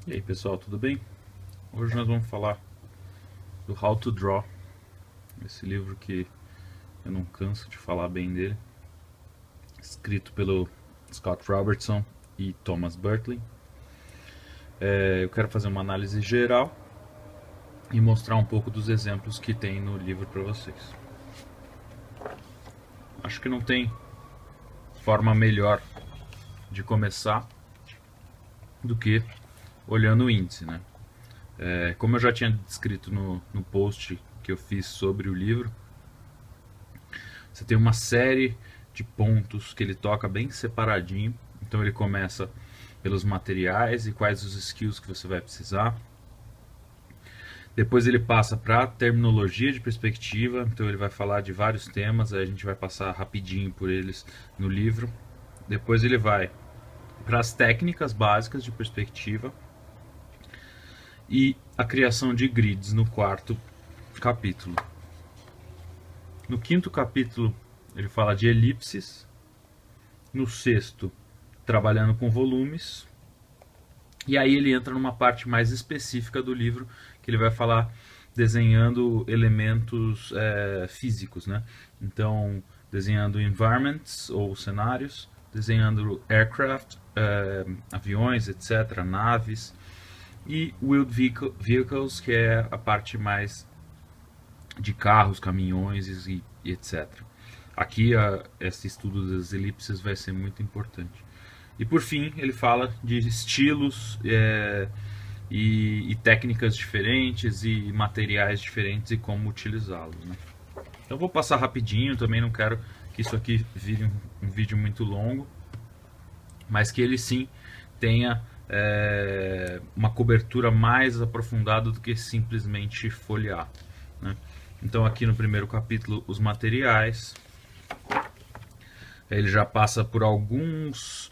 E aí pessoal, tudo bem? Hoje nós vamos falar do How to Draw, esse livro que eu não canso de falar bem dele, escrito pelo Scott Robertson e Thomas Berkeley. Eu quero fazer uma análise geral e mostrar um pouco dos exemplos que tem no livro para vocês. Acho que não tem forma melhor de começar do que olhando o índice, né? Como eu já tinha descrito no post que eu fiz sobre o livro, você tem uma série de pontos que ele toca bem separadinho. Então ele começa pelos materiais e quais os skills que você vai precisar. Depois ele passa para a terminologia de perspectiva, então ele vai falar de vários temas, aí a gente vai passar rapidinho por eles no livro. Depois ele vai para as técnicas básicas de perspectiva e a criação de grids no quarto capítulo. No quinto capítulo ele fala de elipses, no sexto trabalhando com volumes, e aí ele entra numa parte mais específica do livro que ele vai falar desenhando elementos físicos, né? Então desenhando environments ou cenários, desenhando aircraft, aviões, etc., naves, e wheeled vehicles, que é a parte mais de carros, caminhões e etc. Aqui esse estudo das elipses vai ser muito importante. E por fim ele fala de estilos e técnicas diferentes e materiais diferentes e como utilizá-los, né? Então vou passar rapidinho, também não quero que isso aqui vire um vídeo muito longo, mas que ele sim tenha uma cobertura mais aprofundada do que simplesmente folhear, né? Então aqui no primeiro capítulo os materiais, ele já passa por algumas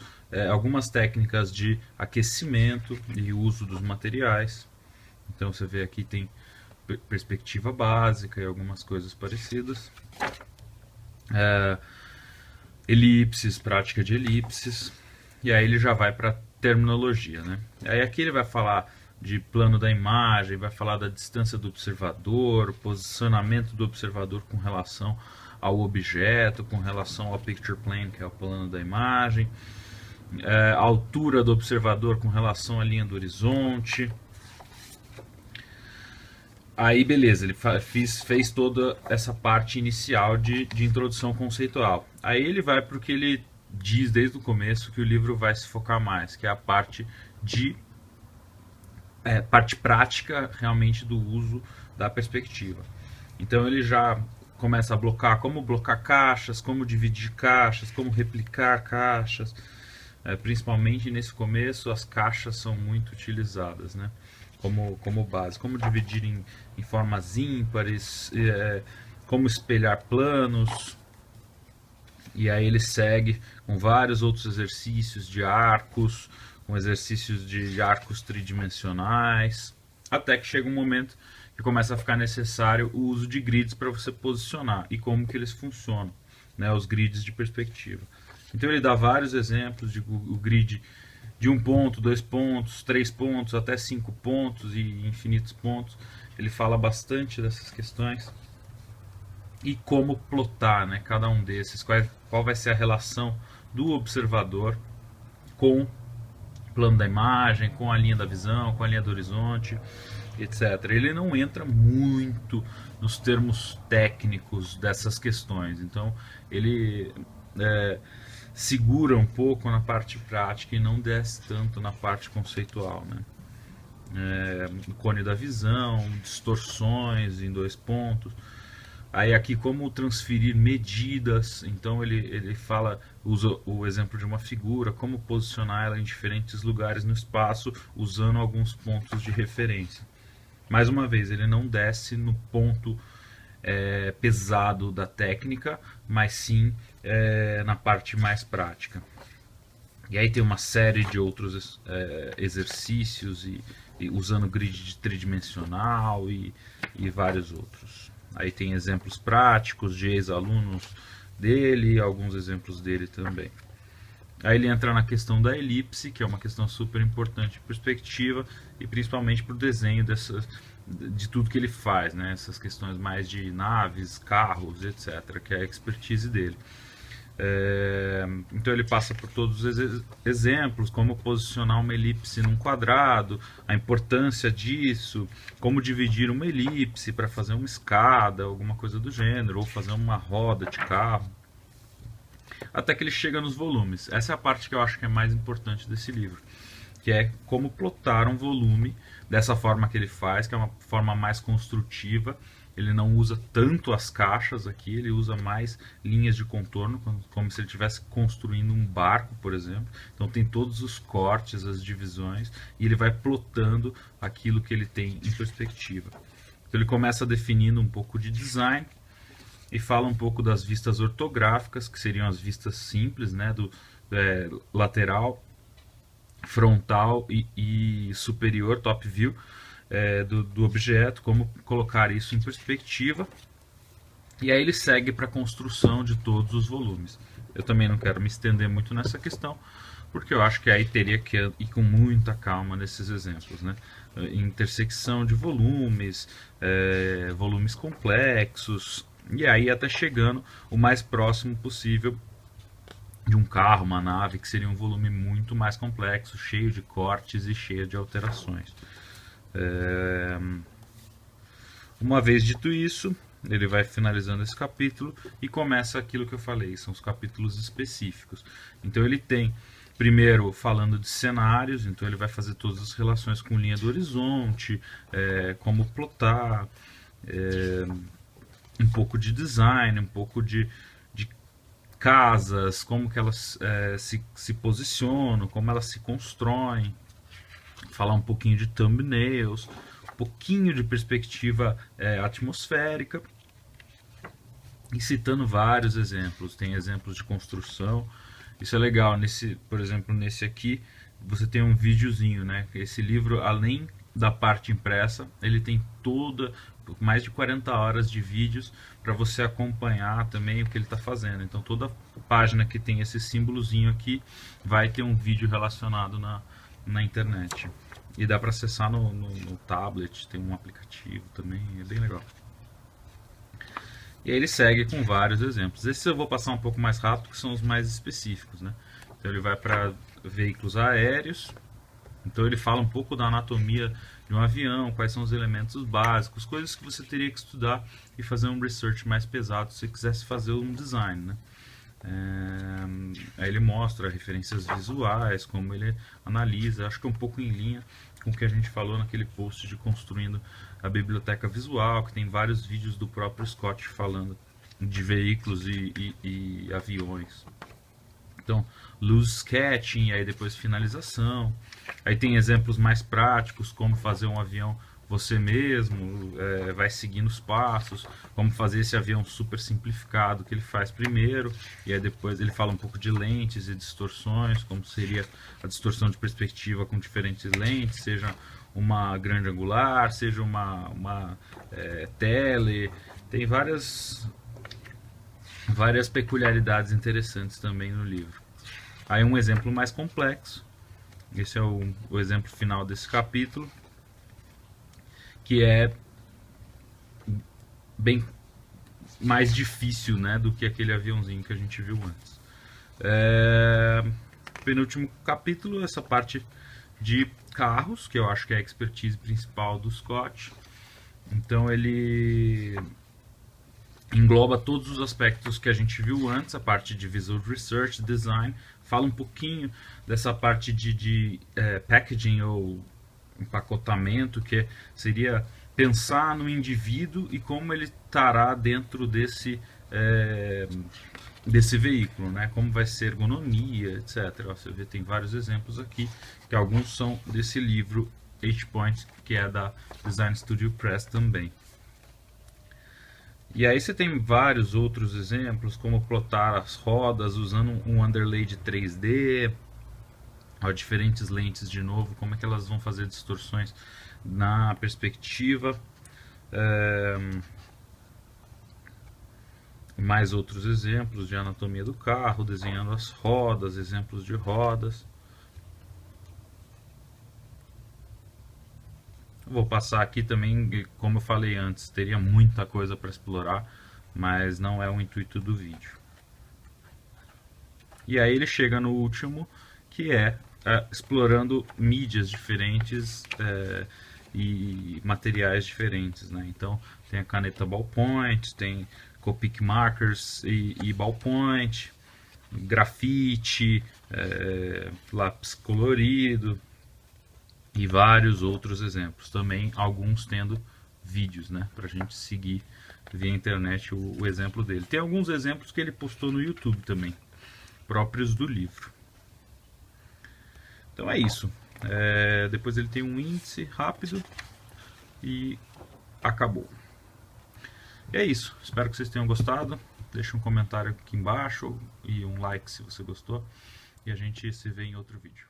técnicas de aquecimento e uso dos materiais. Então você vê aqui tem perspectiva básica e algumas coisas parecidas. Elipses, prática de elipses. E aí ele já vai para terminologia, né? Aí aqui ele vai falar de plano da imagem, vai falar da distância do observador, posicionamento do observador com relação ao objeto, com relação ao picture plane, que é o plano da imagem, a altura do observador com relação à linha do horizonte. Aí beleza, ele fez toda essa parte inicial de introdução conceitual. Aí ele vai para o que ele diz desde o começo que o livro vai se focar mais, que é a parte parte prática realmente do uso da perspectiva. Então ele já começa a blocar como blocar caixas, como dividir caixas, como replicar caixas. Principalmente nesse começo as caixas são muito utilizadas, né? Como base, como dividir em formas ímpares, como espelhar planos. E aí ele segue com vários outros exercícios de arcos, com exercícios de arcos tridimensionais, até que chega um momento que começa a ficar necessário o uso de grids para você posicionar e como que eles funcionam, né, os grids de perspectiva. Então ele dá vários exemplos de o grid de 1 ponto, 2 pontos, 3 pontos, até 5 pontos e infinitos pontos. Ele fala bastante dessas questões e como plotar, né, cada um desses, qual vai ser a relação do observador com o plano da imagem, com a linha da visão, com a linha do horizonte, etc. Ele não entra muito nos termos técnicos dessas questões, então ele segura um pouco na parte prática e não desce tanto na parte conceitual, né? Cone da visão, distorções em 2 pontos. Aí aqui como transferir medidas, então ele usa o exemplo de uma figura, como posicionar ela em diferentes lugares no espaço usando alguns pontos de referência. Mais uma vez, ele não desce no ponto pesado da técnica, mas sim na parte mais prática. E aí tem uma série de outros exercícios e usando grid tridimensional e vários outros. Aí tem exemplos práticos de ex-alunos dele e alguns exemplos dele também. Aí ele entra na questão da elipse, que é uma questão super importante de perspectiva e principalmente para o desenho de tudo que ele faz, né? Essas questões mais de naves, carros, etc., que é a expertise dele. Então ele passa por todos os exemplos, como posicionar uma elipse num quadrado, a importância disso, como dividir uma elipse para fazer uma escada, alguma coisa do gênero, ou fazer uma roda de carro, até que ele chega nos volumes. Essa é a parte que eu acho que é mais importante desse livro, que é como plotar um volume dessa forma que ele faz, que é uma forma mais construtiva. Ele não usa tanto as caixas aqui, ele usa mais linhas de contorno, como se ele estivesse construindo um barco, por exemplo. Então tem todos os cortes, as divisões, e ele vai plotando aquilo que ele tem em perspectiva. Então ele começa definindo um pouco de design e fala um pouco das vistas ortográficas, que seriam as vistas simples, né, do lateral, frontal e superior, top view, do objeto, como colocar isso em perspectiva. E aí ele segue para a construção de todos os volumes. Eu também não quero me estender muito nessa questão, porque eu acho que aí teria que ir com muita calma nesses exemplos, né? Intersecção de volumes, volumes complexos, e aí até chegando o mais próximo possível de um carro, uma nave, que seria um volume muito mais complexo, cheio de cortes e cheio de alterações. Uma vez dito isso, ele vai finalizando esse capítulo e começa aquilo que eu falei, são os capítulos específicos. Então ele tem, primeiro, falando de cenários, então ele vai fazer todas as relações com linha do horizonte, como plotar, um pouco de design, um pouco de casas, como que elas se posicionam, como elas se constroem, falar um pouquinho de thumbnails, um pouquinho de perspectiva atmosférica, e citando vários exemplos. Tem exemplos de construção, isso é legal. Por exemplo, nesse aqui, você tem um videozinho, né? Esse livro, além da parte impressa, ele tem mais de 40 horas de vídeos para você acompanhar também o que ele está fazendo. Então toda página que tem esse símbolozinho aqui vai ter um vídeo relacionado na internet. E dá para acessar no tablet, tem um aplicativo também, é bem legal. E aí ele segue com vários exemplos. Esses eu vou passar um pouco mais rápido, que são os mais específicos, né? Então ele vai para veículos aéreos. Então ele fala um pouco da anatomia de um avião, quais são os elementos básicos, coisas que você teria que estudar e fazer um research mais pesado se você quisesse fazer um design, né? Aí ele mostra referências visuais, como ele analisa, acho que é um pouco em linha com o que a gente falou naquele post de construindo a biblioteca visual, que tem vários vídeos do próprio Scott falando de veículos e aviões. Então, loose sketching, aí depois finalização. Aí tem exemplos mais práticos, como fazer um avião você mesmo, vai seguindo os passos, como fazer esse avião super simplificado que ele faz primeiro, e aí depois ele fala um pouco de lentes e distorções, como seria a distorção de perspectiva com diferentes lentes, seja uma grande angular, seja uma tele, tem várias peculiaridades interessantes também no livro. Aí um exemplo mais complexo, esse é o exemplo final desse capítulo, que é bem mais difícil, né, do que aquele aviãozinho que a gente viu antes. Penúltimo capítulo, essa parte de carros, que eu acho que é a expertise principal do Scott. Então ele engloba todos os aspectos que a gente viu antes, a parte de visual research, design, fala um pouquinho dessa parte de packaging ou empacotamento, que seria pensar no indivíduo e como ele estará dentro desse veículo, né? Como vai ser ergonomia, etc. Você vê, tem vários exemplos aqui, que alguns são desse livro H-Point, que é da Design Studio Press também. E aí você tem vários outros exemplos, como plotar as rodas usando um underlay de 3D, diferentes lentes de novo, como é que elas vão fazer distorções na perspectiva. Mais outros exemplos de anatomia do carro, desenhando as rodas, exemplos de rodas. Vou passar aqui também, como eu falei antes, teria muita coisa para explorar, mas não é o intuito do vídeo. E aí ele chega no último, que é explorando mídias diferentes e materiais diferentes, né? Então tem a caneta ballpoint, tem Copic markers e ballpoint, grafite, lápis colorido e vários outros exemplos. Também alguns tendo vídeos, né? Para a gente seguir via internet o exemplo dele. Tem alguns exemplos que ele postou no YouTube também, próprios do livro. Então é isso. Depois ele tem um índice rápido e acabou. E é isso. Espero que vocês tenham gostado. Deixa um comentário aqui embaixo e um like se você gostou. E a gente se vê em outro vídeo.